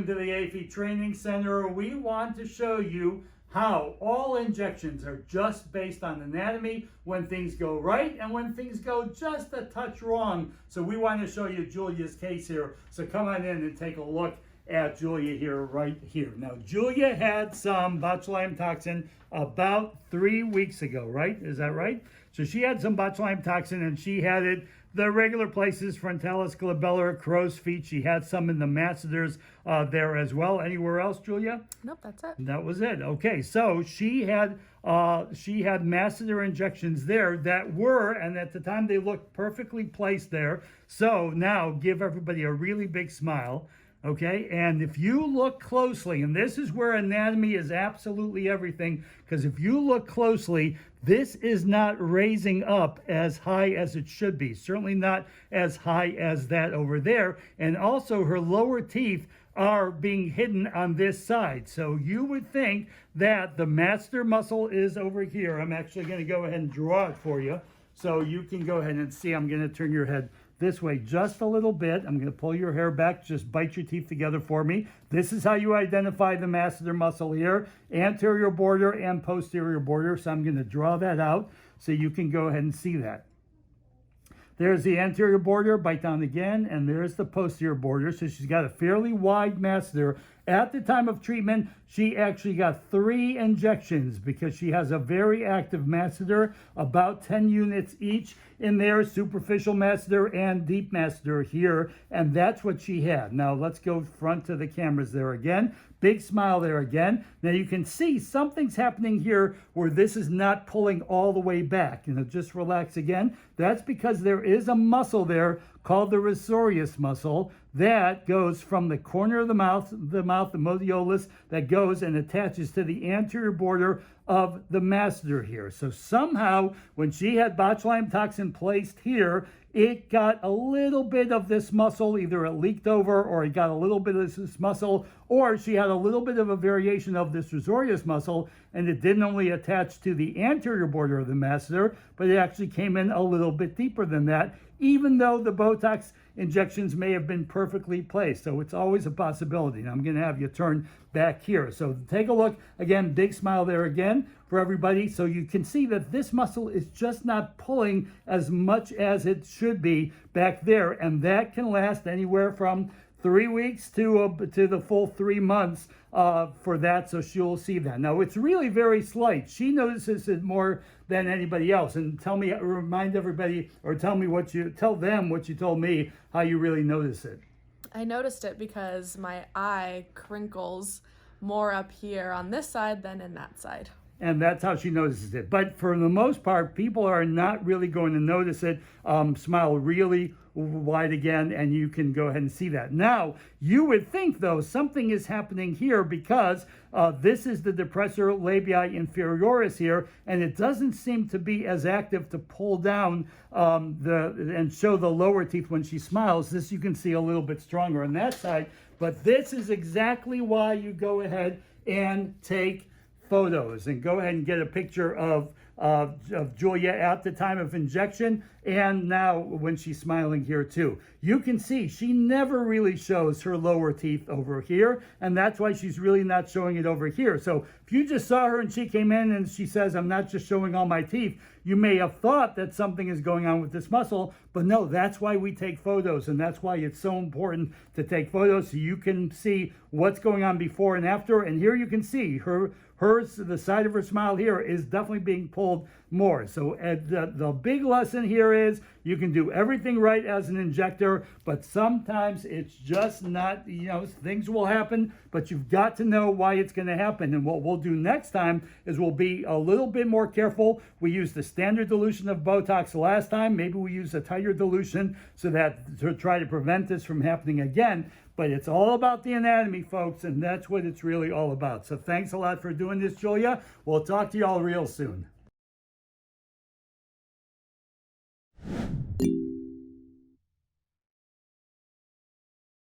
To the AAFE Training Center, we want to show you how all injections are just based on anatomy, when things go right and when things go just a touch wrong. So we want to show you Julia's case here. So come on in and take a look at Julia here, right here. Now, Julia had some botulinum toxin about 3 weeks ago, right? Is that right? So she had some botulinum toxin and she had it the regular places, frontalis, glabellar, crow's feet. She had some in the masseters there as well. Anywhere else, Julia? Nope, that's it. That was it. Okay, so she had masseter injections there that were, and at the time they looked perfectly placed there. So now give everybody a really big smile. Okay, and if you look closely, and this is where anatomy is absolutely everything, because if you look closely, this is not raising up as high as it should be. Certainly not as high as that over there. And also her lower teeth are being hidden on this side. So you would think that the masseter muscle is over here. I'm actually going to go ahead and draw it for you so you can go ahead and see. I'm going to turn your head this way just a little bit. I'm going to pull your hair back. Just bite your teeth together for me. This is how you identify the masseter muscle here. Anterior border and posterior border. So I'm going to draw that out so you can go ahead and see that. There's the anterior border, bite down again, and there's the posterior border. So she's got a fairly wide masseter. At the time of treatment, she actually got 3 injections because she has a very active masseter, about 10 units each in there, superficial masseter and deep masseter here, and that's what she had. Now let's go front to the cameras there again. Big smile there again. Now you can see something's happening here where this is not pulling all the way back. Just relax again. That's because there is a muscle there called the risorius muscle that goes from the corner of the mouth, the modiolus, that goes and attaches to the anterior border of the masseter here. So somehow when she had botulinum toxin placed here, it got a little bit of this muscle, either it leaked over or it got a little bit of this muscle, or she had a little bit of a variation of this risorius muscle, and it didn't only attach to the anterior border of the masseter, but it actually came in a little bit deeper than that, even though the Botox injections may have been perfectly placed. So it's always a possibility. Now I'm going to have you turn back here. So take a look. Again, big smile there again for everybody. So you can see that this muscle is just not pulling as much as it should be back there. And that can last anywhere from 3 weeks to the full 3 months for that, so she'll see that. Now, it's really very slight. She notices it more than anybody else. And remind everybody, or tell them what you told me, how you really notice it. I noticed it because my eye crinkles more up here on this side than in that side. And that's how she notices it. But for the most part, people are not really going to notice it. Smile really wide again, and you can go ahead and see that. Now, you would think, though, something is happening here because this is the depressor labii inferioris here, and it doesn't seem to be as active to pull down and show the lower teeth when she smiles. This you can see a little bit stronger on that side. But this is exactly why you go ahead and take photos and go ahead and get a picture of Julia at the time of injection and now when she's smiling here too. You can see she never really shows her lower teeth over here, and that's why she's really not showing it over here. So if you just saw her and she came in and she says, I'm not just showing all my teeth, you may have thought that something is going on with this muscle, but no, that's why we take photos, and that's why it's so important to take photos so you can see what's going on before and after. And here you can see the side of her smile here is definitely being pulled more. So the big lesson here is you can do everything right as an injector, but sometimes it's just not, things will happen, but you've got to know why it's going to happen. And what we'll do next time is we'll be a little bit more careful. We used the standard dilution of Botox last time. Maybe we use a tighter dilution so that to try to prevent this from happening again. But it's all about the anatomy, folks, and that's what it's really all about. So thanks a lot for doing this, Julia. We'll talk to you all real soon.